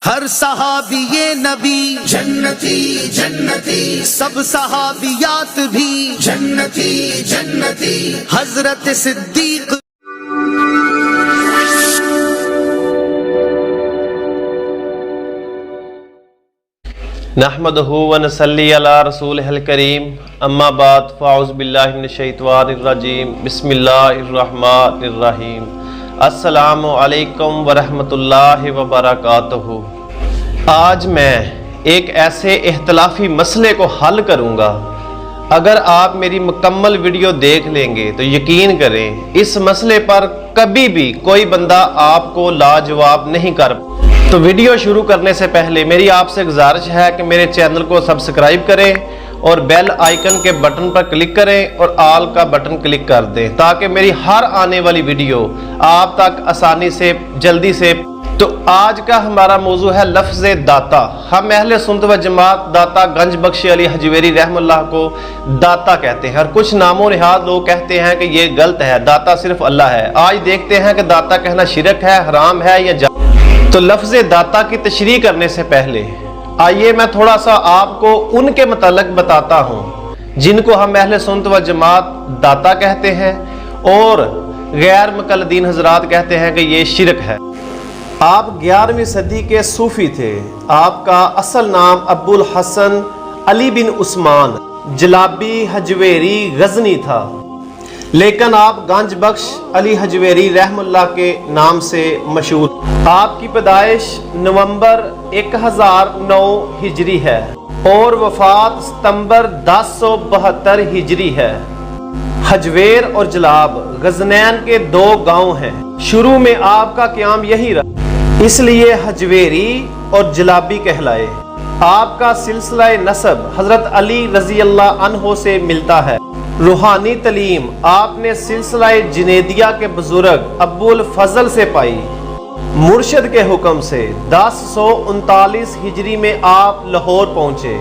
ہر صحابی نبی جنتی جنتی، سب صحابیات بھی جنتی جنتی، حضرت صدیق نحمدہ ونصلی علی رسولہ الکریم، اما بعد فاعوذ باللہ من الشیطان الرجیم، بسم اللہ الرحمن الرحیم۔ السلام علیکم ورحمۃ اللہ وبرکاتہ۔ آج میں ایک ایسے اختلافی مسئلے کو حل کروں گا۔ اگر آپ میری مکمل ویڈیو دیکھ لیں گے تو یقین کریں اس مسئلے پر کبھی بھی کوئی بندہ آپ کو لاجواب نہیں کر۔ تو ویڈیو شروع کرنے سے پہلے میری آپ سے گزارش ہے کہ میرے چینل کو سبسکرائب کریں اور بیل آئیکن کے بٹن پر کلک کریں اور آل کا بٹن کلک کر دیں تاکہ میری ہر آنے والی ویڈیو آپ تک آسانی سے جلدی سے۔ تو آج کا ہمارا موضوع ہے لفظ داتا۔ ہم اہل سنت و جماعت داتا گنج بخش علی حجویری رحم اللہ کو داتا کہتے ہیں، اور کچھ نام و نہاد لوگ کہتے ہیں کہ یہ غلط ہے، داتا صرف اللہ ہے۔ آج دیکھتے ہیں کہ داتا کہنا شرک ہے، حرام ہے یا تو لفظ داتا کی تشریح کرنے سے پہلے آئیے میں تھوڑا سا آپ کو ان کے متعلق بتاتا ہوں جن کو ہم اہل سنت و جماعت داتا کہتے ہیں اور غیر مقلدین حضرات کہتے ہیں کہ یہ شرک ہے۔ آپ 11ویں صدی کے صوفی تھے۔ آپ کا اصل نام ابو الحسن علی بن عثمان جلابی حجویری غزنی تھا، لیکن آپ گنج بخش علی حجویری رحم اللہ کے نام سے مشہور۔ آپ کی پیدائش نومبر 1009 ہجری ہے اور وفات ستمبر 1072 ہجری ہے۔ حجویر اور جلاب غزنین کے دو گاؤں ہیں۔ شروع میں آپ کا قیام یہی رہا، اس لیے حجویری اور جلابی کہلائے۔ آپ کا سلسلہ نسب حضرت علی رضی اللہ عنہ سے ملتا ہے۔ روحانی تعلیم آپ نے سلسلہ جنیدیہ کے بزرگ ابو الفضل سے پائی۔ مرشد کے حکم سے 1039 ہجری میں آپ لاہور پہنچے،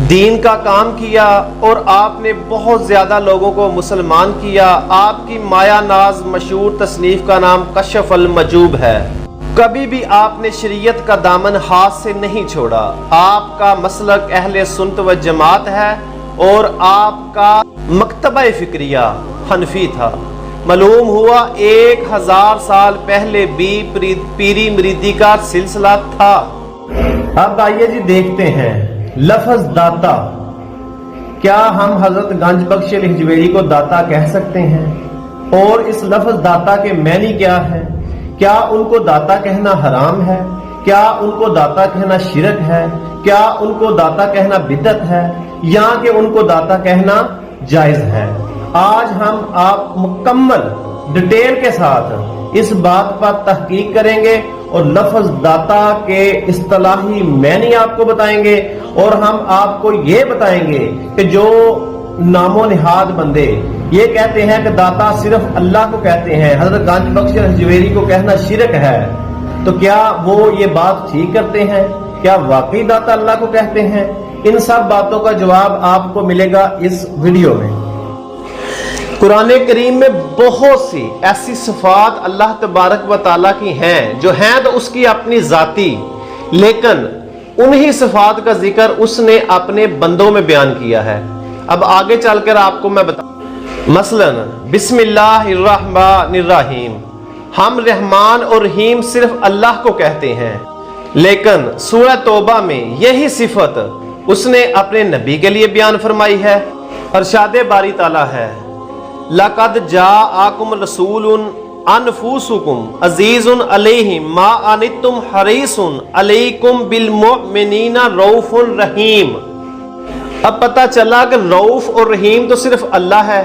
دین کا کام کیا اور آپ نے بہت زیادہ لوگوں کو مسلمان کیا۔ آپ کی مایا ناز مشہور تصنیف کا نام کشف المجوب ہے۔ کبھی بھی آپ نے شریعت کا دامن ہاتھ سے نہیں چھوڑا۔ آپ کا مسلک اہل سنت و جماعت ہے اور آپ کا مکتبہ فکریہ حنفی تھا۔ معلوم ہوا 1000 سال پہلے بھی پیری مریدی کا سلسلہ تھا۔ اب آئیے جی دیکھتے ہیں لفظ داتا۔ کیا ہم حضرت گنج بخش علی حجویری کو داتا کہہ سکتے ہیں؟ اور اس لفظ داتا کے معنی کیا ہے؟ کیا ان کو داتا کہنا حرام ہے؟ کیا ان کو داتا کہنا شرک ہے؟ کیا ان کو داتا کہنا بدعت ہے یا کہ ان کو داتا کہنا جائز ہے؟ آج ہم آپ مکمل ڈیٹیل کے ساتھ اس بات پر تحقیق کریں گے اور لفظ داتا کے اصطلاحی معنی آپ کو بتائیں گے، اور ہم آپ کو یہ بتائیں گے کہ جو نام و نہاد بندے یہ کہتے ہیں کہ داتا صرف اللہ کو کہتے ہیں، حضرت گنج بخش حجویری کو کہنا شرک ہے، تو کیا وہ یہ بات ٹھیک کرتے ہیں؟ کیا واقعی داتا اللہ کو کہتے ہیں؟ ان سب باتوں کا جواب آپ کو ملے گا اس ویڈیو میں۔ قرآن کریم میں بہت سی ایسی صفات اللہ تبارک و تعالیٰ کی ہیں جو ہیں تو اس کی اپنی ذاتی، لیکن انہی صفات کا ذکر اس نے اپنے بندوں میں بیان کیا ہے۔ اب آگے چل کر آپ کو میں بتاؤں، مثلا بسم اللہ الرحمن الرحیم، ہم رحمان اور رحیم صرف اللہ کو کہتے ہیں، لیکن سورہ توبہ میں یہی صفت اس نے اپنے نبی کے لیے بیان فرمائی ہے۔ ارشاد باری تعالیٰ ہے لَقَدْ جَاءَكُمْ رَسُولٌ أَنفُسُكُمْ عَزِيزٌ عَلَيْهِ مَا عَنِتُّمْ حَرِيصٌ عَلَيْكُمْ بِالْمُؤْمِنِينَ رَؤُوفٌ رَحِيمٌ۔ اب پتہ چلا کہ رؤوف اور رحیم تو صرف اللہ ہے،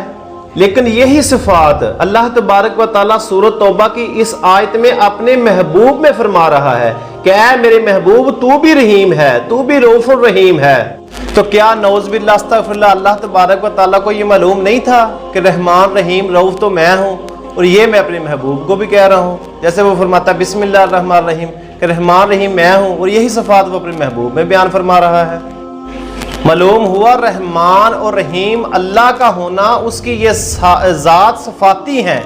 لیکن یہی صفات اللہ تبارک و تعالیٰ سورۃ توبہ کی اس آیت میں اپنے محبوب میں فرما رہا ہے کہ اے میرے محبوب تو بھی رحیم ہے، تو بھی رؤوف الرحیم ہے۔ تو کیا نعوذ باللہ استغفر اللہ، اللہ تبارک و تعالیٰ کو یہ معلوم نہیں تھا کہ رحمان رحیم رؤوف تو میں ہوں، اور یہ میں اپنے محبوب کو بھی کہہ رہا ہوں، جیسے وہ فرماتا ہے بسم اللہ الرحمن الرحیم کہ رحمان رحیم میں ہوں، اور یہی صفات وہ اپنے محبوب میں بیان فرما رہا ہے۔ معلوم ہوا رحمان اور رحیم اللہ کا ہونا اس کی یہ ذات صفاتی ہیں،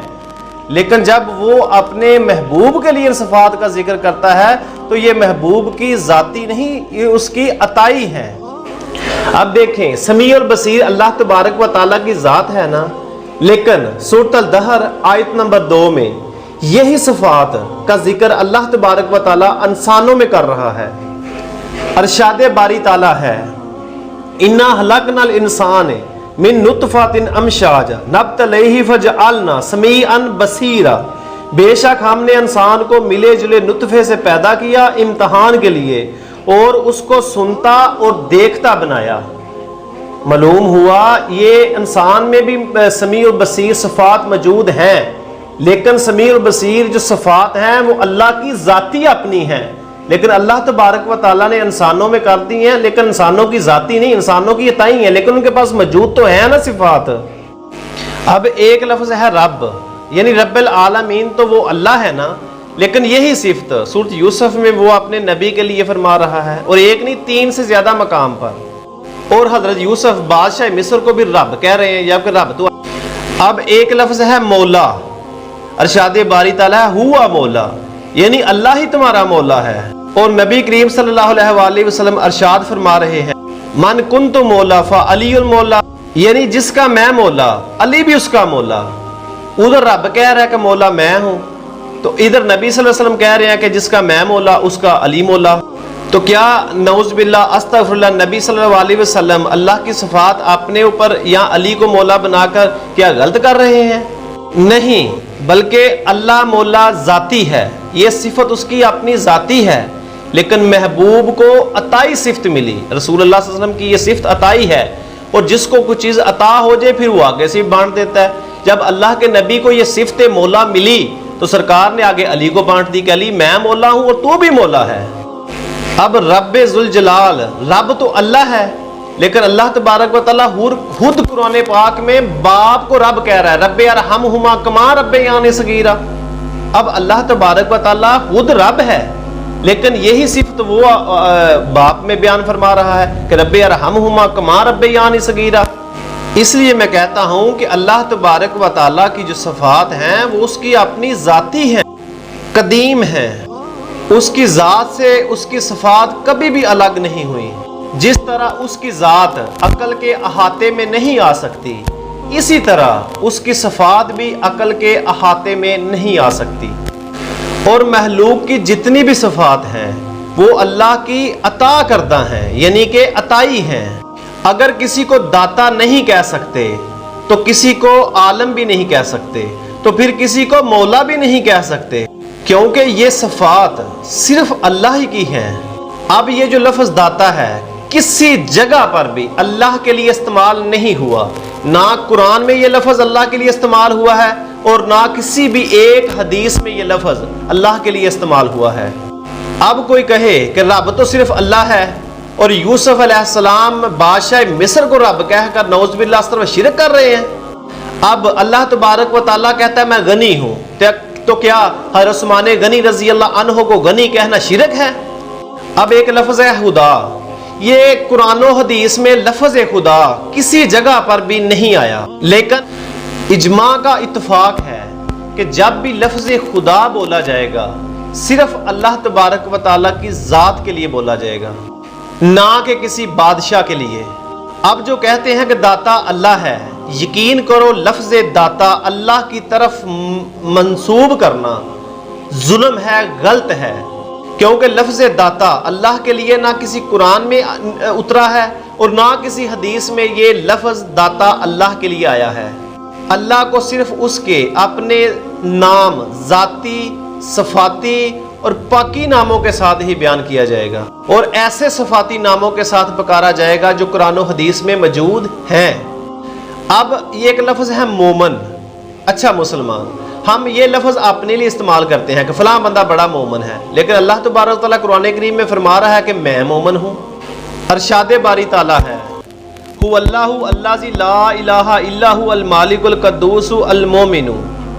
لیکن جب وہ اپنے محبوب کے لیے ان صفات کا ذکر کرتا ہے تو یہ محبوب کی ذاتی نہیں، یہ اس کی عطائی ہے۔ اب دیکھیں، سمیع اور بصیر اللہ تبارک و تعالیٰ کی ذات ہے نا، لیکن سورۃ الدہر آیت نمبر 2 میں یہی صفات کا ذکر اللہ تبارک و تعالیٰ انسانوں میں کر رہا ہے۔ ارشاد باری تعالیٰ ہے، اِنَّا خَلَقْنَا الْإِنسَانَ مِن نُطْفَةٍ أَمْشَاجٍ نَبْتَلِيهِ فَجَعَلْنَا سَمِيعًا بَصِيرًا، بے شک ہم نے انسان کو ملے جلے نطفے سے پیدا کیا امتحان کے لیے اور اس کو سنتا اور دیکھتا بنایا۔ معلوم ہوا یہ انسان میں بھی سمیع اور بصیر صفات موجود ہیں، لیکن سمیع اور بصیر جو صفات ہیں وہ اللہ کی ذاتی اپنی ہیں، لیکن اللہ تبارک و تعالیٰ نے انسانوں میں کر دی ہیں، لیکن انسانوں کی ذاتی نہیں، انسانوں کی عطائی ہیں، لیکن ان کے پاس موجود تو ہے نا صفات۔ اب ایک لفظ ہے رب، یعنی رب العالمین، تو وہ اللہ ہے نا، لیکن یہی صفت سورۃ یوسف میں وہ اپنے نبی کے لیے فرما رہا ہے، اور ایک نہیں 3 سے زیادہ مقام پر، اور حضرت یوسف بادشاہ مصر کو بھی رب کہہ رہے ہیں، یا کہ رب تو۔ اب ایک لفظ ہے مولا، ارشاد باری تعالیٰ ہے ہوا مولا، یعنی اللہ ہی تمہارا مولا ہے، اور نبی کریم صلی اللہ علیہ وآلہ وسلم ارشاد فرما رہے ہیں، من کنت مولا فعلی المولا، یعنی جس کا میں مولا علی بھی اس کا مولا۔ ادھر رب کہہ رہا ہے کہ مولا میں ہوں، تو ادھر نبی صلی اللہ علیہ وسلم کہہ رہے ہیں کہ جس کا میں مولا اس کا علی مولا۔ تو کیا نعوذ باللہ استغفر اللہ، نبی صلی اللہ علیہ وسلم اللہ کی صفات اپنے اوپر یا علی کو مولا بنا کر کیا غلط کر رہے ہیں؟ نہیں، بلکہ اللہ مولا ذاتی ہے، یہ صفت اس کی اپنی ذاتی ہے، لیکن محبوب کو عطائی صفت ملی، رسول اللہ صلی اللہ علیہ وسلم کی یہ صفت عطائی ہے، اور جس کو کوئی چیز عطا ہو جائے پھر وہ آگے سے بانٹ دیتا ہے۔ جب اللہ کے نبی کو یہ صفت مولا ملی تو سرکار نے آگے علی کو بانٹ دی کہ علی میں مولا ہوں اور تو بھی مولا ہے۔ اب رب ذوالجلال، رب تو اللہ ہے، لیکن اللہ تبارک و تعالیٰ خود قرآن پاک میں باپ کو رب کہہ رہا ہے، رب ارحمہما کما ربیانی صغیرا۔ اب اللہ تبارک و تعالیٰ خود رب ہے، لیکن یہی صفت وہ باپ میں بیان فرما رہا ہے کہ رب ارحمہما کما ربیانی صغیرا۔ اس لیے میں کہتا ہوں کہ اللہ تبارک و تعالیٰ کی جو صفات ہیں وہ اس کی اپنی ذاتی ہیں، قدیم ہیں، اس کی ذات سے اس کی صفات کبھی بھی الگ نہیں ہوئی۔ جس طرح اس کی ذات عقل کے احاطے میں نہیں آ سکتی، اسی طرح اس کی صفات بھی عقل کے احاطے میں نہیں آ سکتی۔ اور محلوق کی جتنی بھی صفات ہیں وہ اللہ کی عطا کردہ ہیں، یعنی کہ عطائی ہیں۔ اگر کسی کو داتا نہیں کہہ سکتے تو کسی کو عالم بھی نہیں کہہ سکتے، تو پھر کسی کو مولا بھی نہیں کہہ سکتے، کیونکہ یہ صفات صرف اللہ ہی کی ہیں۔ اب یہ جو لفظ داتا ہے کسی جگہ پر بھی اللہ کے لیے استعمال نہیں ہوا، نہ قرآن میں یہ لفظ اللہ کے لیے استعمال ہوا ہے اور نہ کسی بھی ایک حدیث میں یہ لفظ اللہ کے لیے استعمال ہوا ہے۔ اب کوئی کہے کہ رب تو صرف اللہ ہے، اور یوسف علیہ السلام بادشاہ مصر کو رب کہہ کر نعوذ باللہ اس طرف شرک کر رہے ہیں۔ اب اللہ تبارک و تعالیٰ کہتا ہے میں غنی ہوں، تو کیا حضرت عثمان غنی رضی اللہ عنہ کو غنی کہنا شرک ہے؟ اب ایک لفظ ہے خدا، یہ قرآن و حدیث میں لفظ خدا کسی جگہ پر بھی نہیں آیا، لیکن اجماع کا اتفاق ہے کہ جب بھی لفظ خدا بولا جائے گا صرف اللہ تبارک و تعالیٰ کی ذات کے لیے بولا جائے گا، نہ کہ کسی بادشاہ کے لیے۔ اب جو کہتے ہیں کہ داتا اللہ ہے، یقین کرو لفظ داتا اللہ کی طرف منسوب کرنا ظلم ہے، غلط ہے، کیونکہ لفظ داتا اللہ کے لیے نہ کسی قرآن میں اترا ہے اور نہ کسی حدیث میں یہ لفظ داتا اللہ کے لیے آیا ہے۔ اللہ کو صرف اس کے اپنے نام، ذاتی، صفاتی اور پاکی ناموں کے ساتھ ہی بیان کیا جائے گا، اور ایسے صفاتی ناموں کے ساتھ پکارا جائے گا جو قرآن و حدیث میں موجود ہیں۔ اب یہ ایک لفظ ہے مومن، اچھا مسلمان، ہم یہ لفظ اپنے لیے استعمال کرتے ہیں کہ فلاں بندہ بڑا مومن ہے، لیکن اللہ تبارک و تعالیٰ قرآن کریم میں فرما رہا ہے کہ میں مومن ہوں۔ ارشاد باری تعالیٰ ہے هو اللہ الذی لا الہ الا هو المالک القدوس المومن۔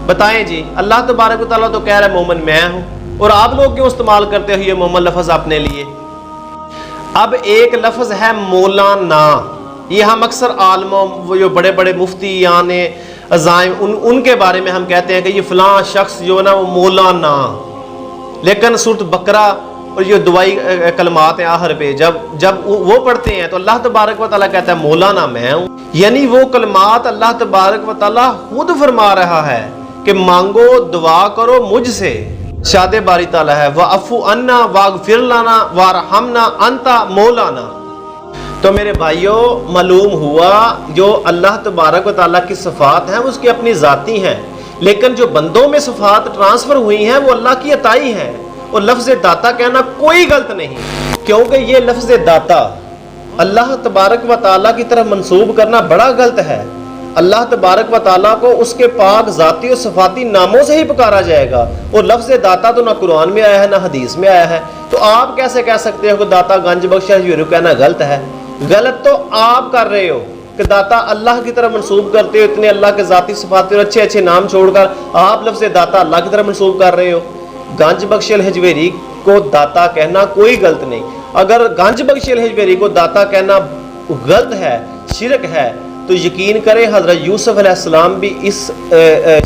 بتائیں جی، اللہ تبارک و تعالیٰ تو کہہ رہا ہے مومن میں ہوں، اور آپ لوگ کیوں استعمال کرتے ہو یہ مومن لفظ اپنے لیے؟ اب ایک لفظ ہے مولانا، یہ ہم اکثر عالموں، وہ جو بڑے بڑے مفتیان عزائم ان کے بارے میں ہم کہتے ہیں کہ یہ فلاں شخص جو ہے نا وہ مولانا، لیکن سورۃ بقرہ اور یہ دعائی کلمات ہیں آخر پہ جب وہ پڑھتے ہیں تو اللہ تبارک و تعالیٰ کہتا ہے مولانا میں ہوں، یعنی وہ کلمات اللہ تبارک و تعالیٰ خود فرما رہا ہے کہ مانگو دعا کرو مجھ سے۔ شاد باری تعالیٰ ہے وَعَفُوْ عَنَّا وَاغْفِرْ لَنَا وَارْحَمْنَا أَنْتَ مولانا۔ تو میرے بھائیوں معلوم ہوا جو اللہ تبارک و تعالیٰ کی صفات ہیں اس کی اپنی ذاتی ہیں، لیکن جو بندوں میں صفات ٹرانسفر ہوئی ہیں وہ اللہ کی عطائی ہیں، اور لفظ داتا کہنا کوئی غلط نہیں، کیونکہ یہ لفظ داتا اللہ تبارک و تعالیٰ کی طرف منسوب کرنا بڑا غلط ہے۔ اللہ تبارک و تعالیٰ کو اس کے پاک ذاتی اور صفاتی ناموں سے ہی پکارا جائے گا، اور لفظ داتا تو نہ قرآن میں آیا ہے نہ حدیث میں آیا ہے، تو آپ کیسے کہہ سکتے ہو کہ داتا گنج بخش ہے؟ یہ کہنا غلط ہے۔ غلط تو آپ کر رہے ہو کہ داتا اللہ کی طرف منسوب کرتے ہو، اتنے اللہ کے ذاتی صفات اور اچھے اچھے نام چھوڑ کر آپ لفظ داتا اللہ کی طرف منسوب کر رہے ہو۔ گنج بخش الحجویری کو داتا کہنا کوئی غلط نہیں۔ اگر گنج بخش الحجویری کو داتا کہنا غلط ہے، شرک ہے، تو یقین کریں حضرت یوسف علیہ السلام بھی اس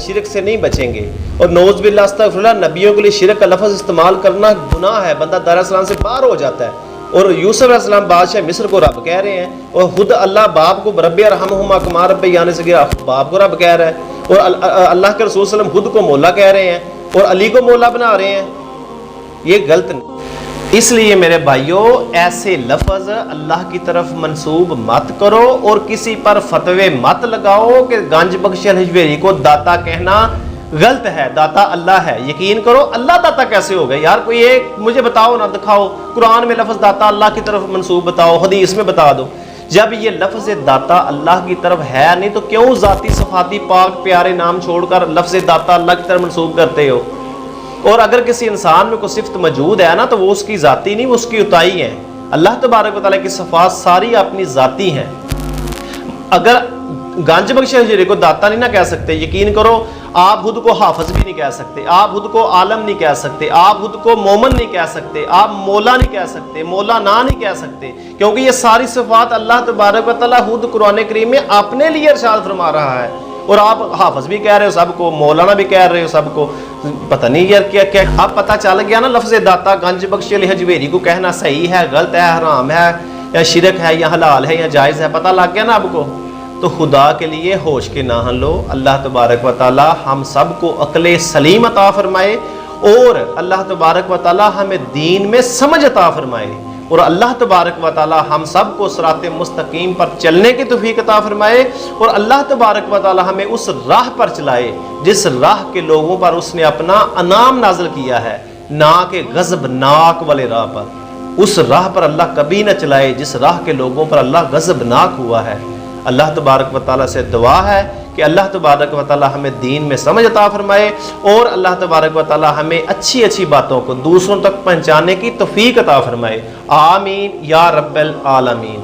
شرک سے نہیں بچیں گے، اور نعوذ باللہ استغفر اللہ، نبیوں کے لیے شرک کا لفظ استعمال کرنا گناہ ہے، بندہ دار اسلام سے باہر ہو جاتا ہے۔ اور یوسف علیہ السلام بادشاہ مصر کو رب کہہ رہے ہیں، اور خود اللہ باپ کو رب ارحمہما کما ربیانی صغیرا باپ کو رب کہہ رہا ہے، اور اللہ کے رسول صلی اللہ علیہ وسلم خود کو مولا کہہ رہے ہیں اور علی کو مولا بنا رہے ہیں، یہ غلط نہیں۔ اس لیے میرے بھائیوں ایسے لفظ اللہ کی طرف منسوب مت کرو اور کسی پر فتوے مت لگاؤ کہ گنج بخش الحجویری کو داتا کہنا غلط ہے، داتا اللہ ہے۔ یقین کرو اللہ داتا کیسے ہو گئے یار؟ کوئی ایک مجھے بتاؤ نہ، دکھاؤ قرآن میں لفظ داتا اللہ کی طرف منسوب بتاؤ، حدیث میں بتا دو۔ جب یہ لفظ داتا اللہ کی طرف ہے نہیں تو کیوں ذاتی صفاتی پاک پیارے نام چھوڑ کر لفظ داتا اللہ کی طرف منسوب کرتے ہو؟ اور اگر کسی انسان میں کوئی صفت موجود ہے نا تو وہ اس کی ذاتی نہیں، وہ اس کی عطائی ہے۔ اللہ تبارک و تعالیٰ کی صفات ساری اپنی ذاتی ہیں۔ اگر گنج بخش الحجویری کو داتا نہیں نہ کہہ سکتے، یقین کرو آپ خود کو حافظ بھی نہیں کہہ سکتے، آپ خود کو عالم نہیں کہہ سکتے، آپ خود کو مومن نہیں کہہ سکتے، آپ مولا نہیں کہہ سکتے، مولانا نہیں کہہ سکتے، کیونکہ یہ ساری صفات اللہ تبارک و تعالیٰ خود قرآن کریم میں اپنے لیے ارشاد فرما رہا ہے، اور آپ حافظ بھی کہہ رہے ہو سب کو، مولانا بھی کہہ رہے ہو سب کو، پتہ نہیں یار کیا کیا۔ اب پتہ چل گیا نا لفظ داتا گنج بخش الحجویری کو کہنا صحیح ہے، غلط ہے، حرام ہے یا شرک ہے یا حلال ہے یا جائز ہے، پتہ لگ گیا نا آپ کو؟ تو خدا کے لیے ہوش کے نہ لو۔ اللہ تبارک و تعالی ہم سب کو عقل سلیم عطا فرمائے، اور اللہ تبارک و تعالی ہمیں دین میں سمجھ عطا فرمائے، اور اللہ تبارک و تعالی ہم سب کو صراط مستقیم پر چلنے کی توفیق عطا فرمائے، اور اللہ تبارک و تعالی ہمیں اس راہ پر چلائے جس راہ کے لوگوں پر اس نے اپنا انعام نازل کیا ہے، نہ کہ غضب ناک والے راہ پر۔ اس راہ پر اللہ کبھی نہ چلائے جس راہ کے لوگوں پر اللہ غضب ناک ہوا ہے۔ اللہ تبارک و تعالیٰ سے دعا ہے کہ اللہ تبارک و تعالیٰ ہمیں دین میں سمجھ عطا فرمائے، اور اللہ تبارک و تعالیٰ ہمیں اچھی اچھی باتوں کو دوسروں تک پہنچانے کی توفیق عطا فرمائے۔ آمین یا رب العالمین۔